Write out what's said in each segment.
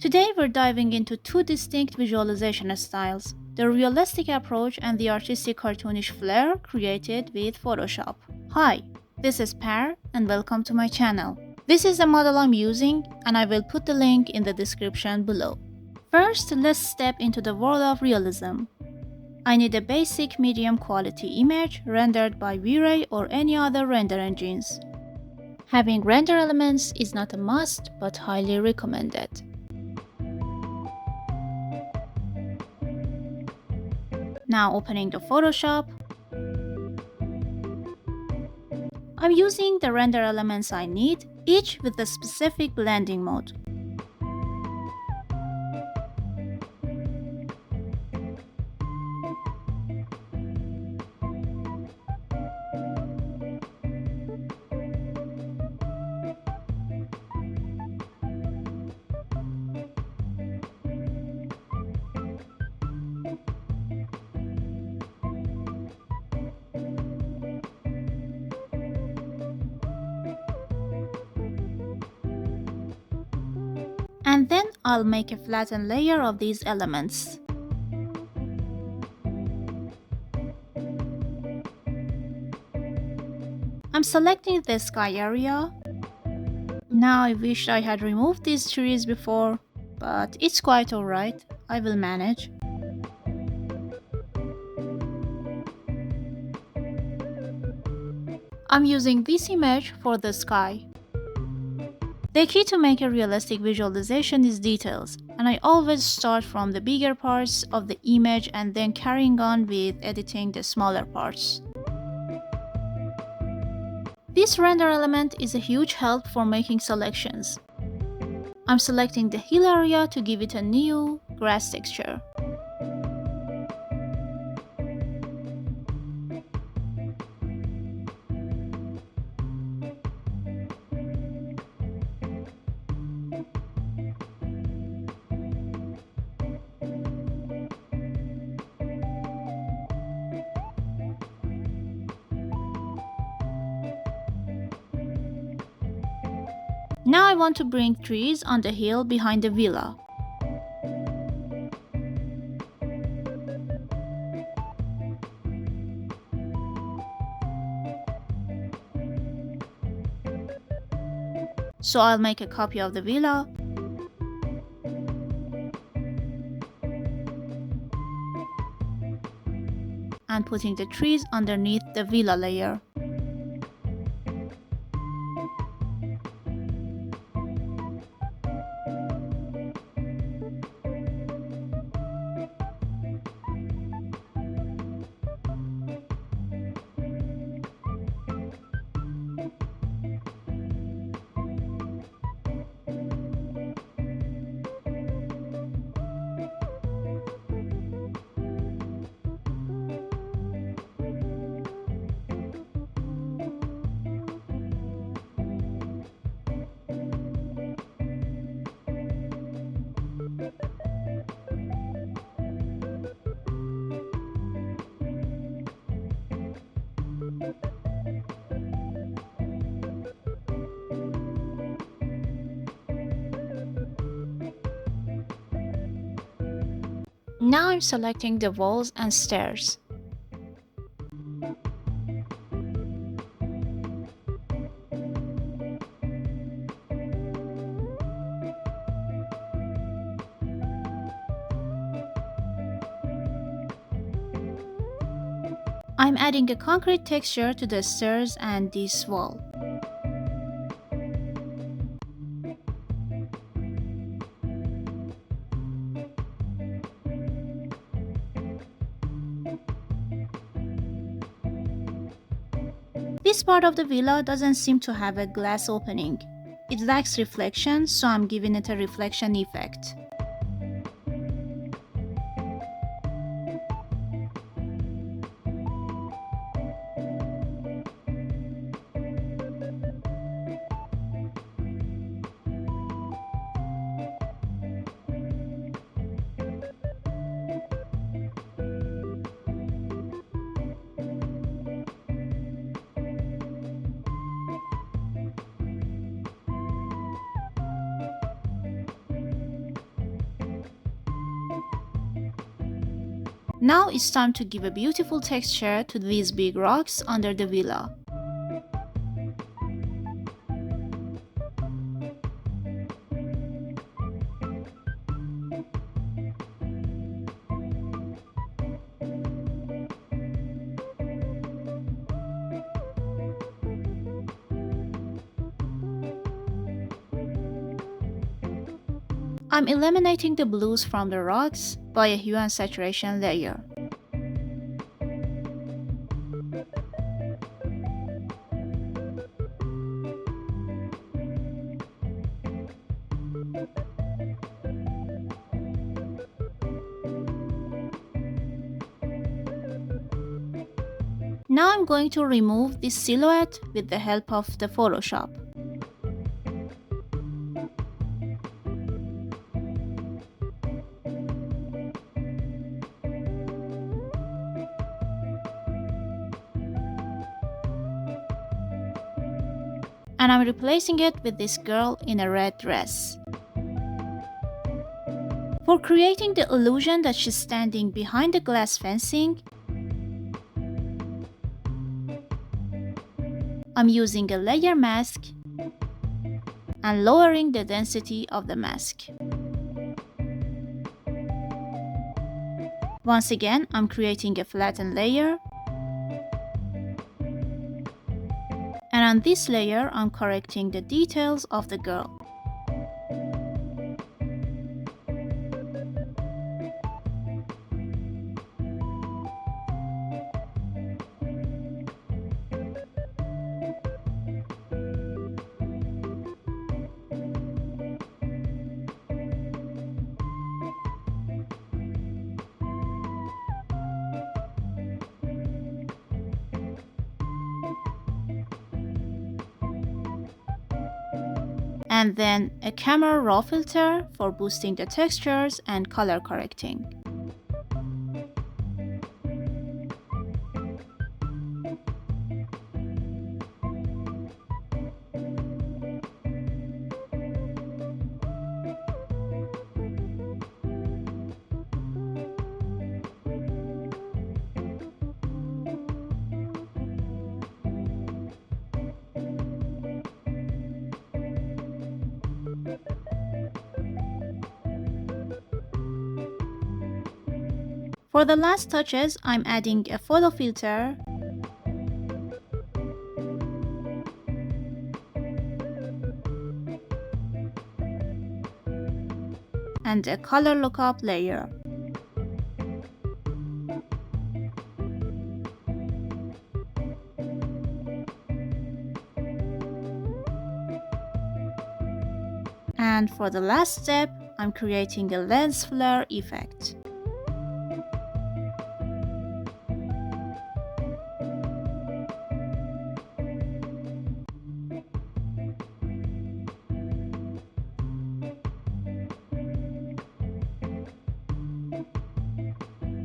Today we're diving into two distinct visualization styles, the realistic approach and the artistic cartoonish flair created with Photoshop. Hi, this is Per and welcome to my channel. This is the model I'm using and I will put the link in the description below. First, let's step into the world of realism. I need a basic medium quality image rendered by V-Ray or any other render engines. Having render elements is not a must but highly recommended. Now opening the Photoshop, I'm using the render elements I need, each with a specific blending mode. And then I'll make a flattened layer of these elements. I'm selecting the sky area. Now I wish I had removed these trees before, but it's quite alright, I will manage. I'm using this image for the sky. The key to make a realistic visualization is details, and I always start from the bigger parts of the image and then carrying on with editing the smaller parts. This render element is a huge help for making selections. I'm selecting the hill area to give it a new grass texture. Now I want to bring trees on the hill behind the villa. So I'll make a copy of the villa. And putting the trees underneath the villa layer. Now I'm selecting the walls and stairs. I'm adding a concrete texture to the stairs and this wall. This part of the villa doesn't seem to have a glass opening. It lacks reflection, so I'm giving it a reflection effect. Now it's time to give a beautiful texture to these big rocks under the villa. I'm eliminating the blues from the rocks by a hue and saturation layer. Now I'm going to remove this silhouette with the help of the Photoshop. And I'm replacing it with this girl in a red dress. For creating the illusion that she's standing behind the glass fencing, I'm using a layer mask and lowering the density of the mask. Once again, I'm creating a flattened layer. And on this layer, I'm correcting the details of the girl. And then a camera raw filter for boosting the textures and color correcting. For the last touches, I'm adding a photo filter and a color lookup layer. And for the last step, I'm creating a lens flare effect.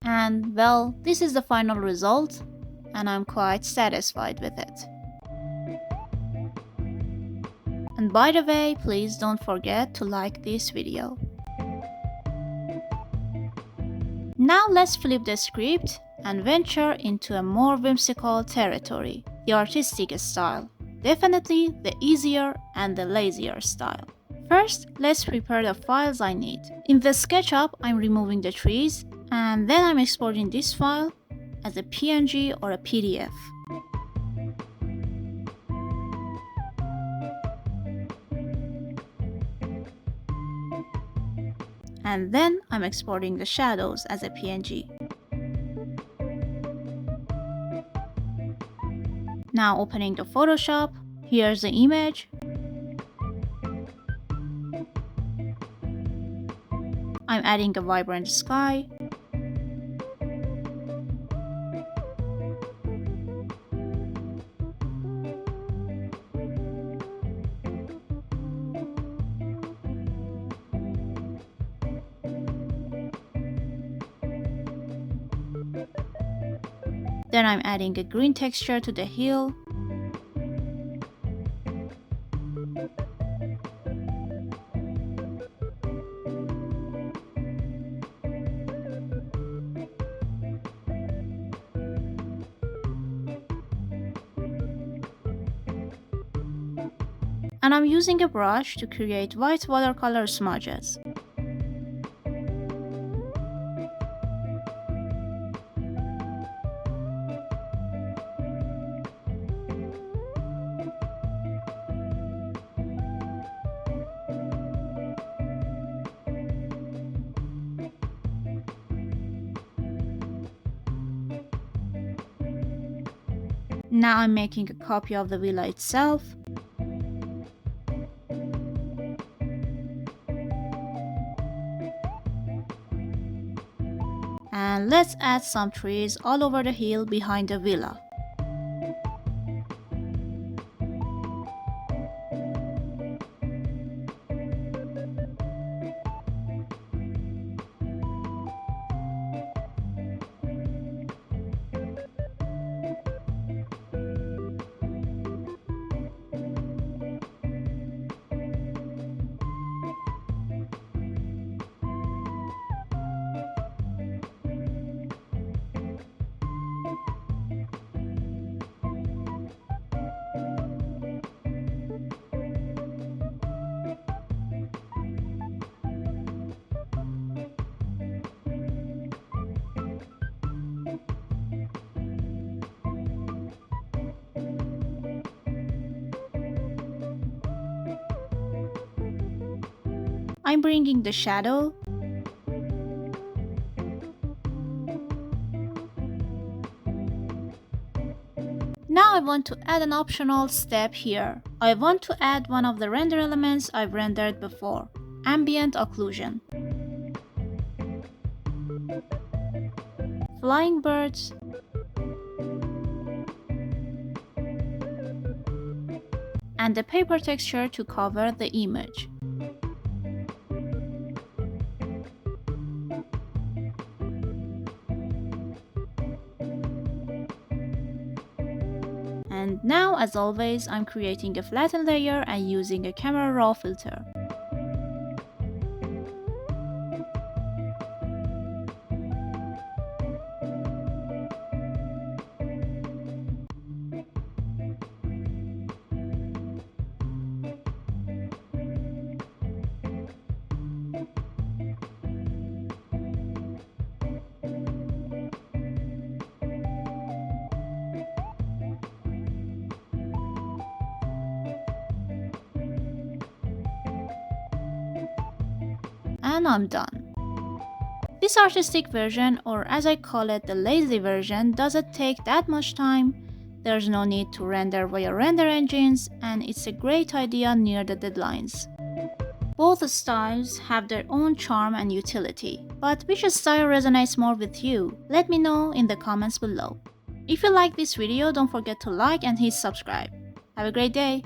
And well, this is the final result, and I'm quite satisfied with it. And by the way, please don't forget to like this video. Now let's flip the script and venture into a more whimsical territory, the artistic style. Definitely the easier and the lazier style. First, let's prepare the files I need. In the SketchUp, I'm removing the trees, and then I'm exporting this file as a PNG or a PDF. And then I'm exporting the shadows as a PNG. Now opening the Photoshop, here's the image. I'm adding a vibrant sky. Then I'm adding a green texture to the hill. And I'm using a brush to create white watercolor smudges. Now I'm making a copy of the villa itself. And let's add some trees all over the hill behind the villa. I'm bringing the shadow. Now I want to add an optional step here. I want to add one of the render elements I've rendered before, ambient occlusion. Flying birds. And the paper texture to cover the image. And now, as always, I'm creating a flattened layer and using a camera raw filter. And I'm done. This artistic version, or as I call it, the lazy version, doesn't take that much time. There's no need to render via render engines, and it's a great idea near the deadlines. Both styles have their own charm and utility, but which style resonates more with you? Let me know in the comments below. If you like this video, don't forget to like and hit subscribe. Have a great day!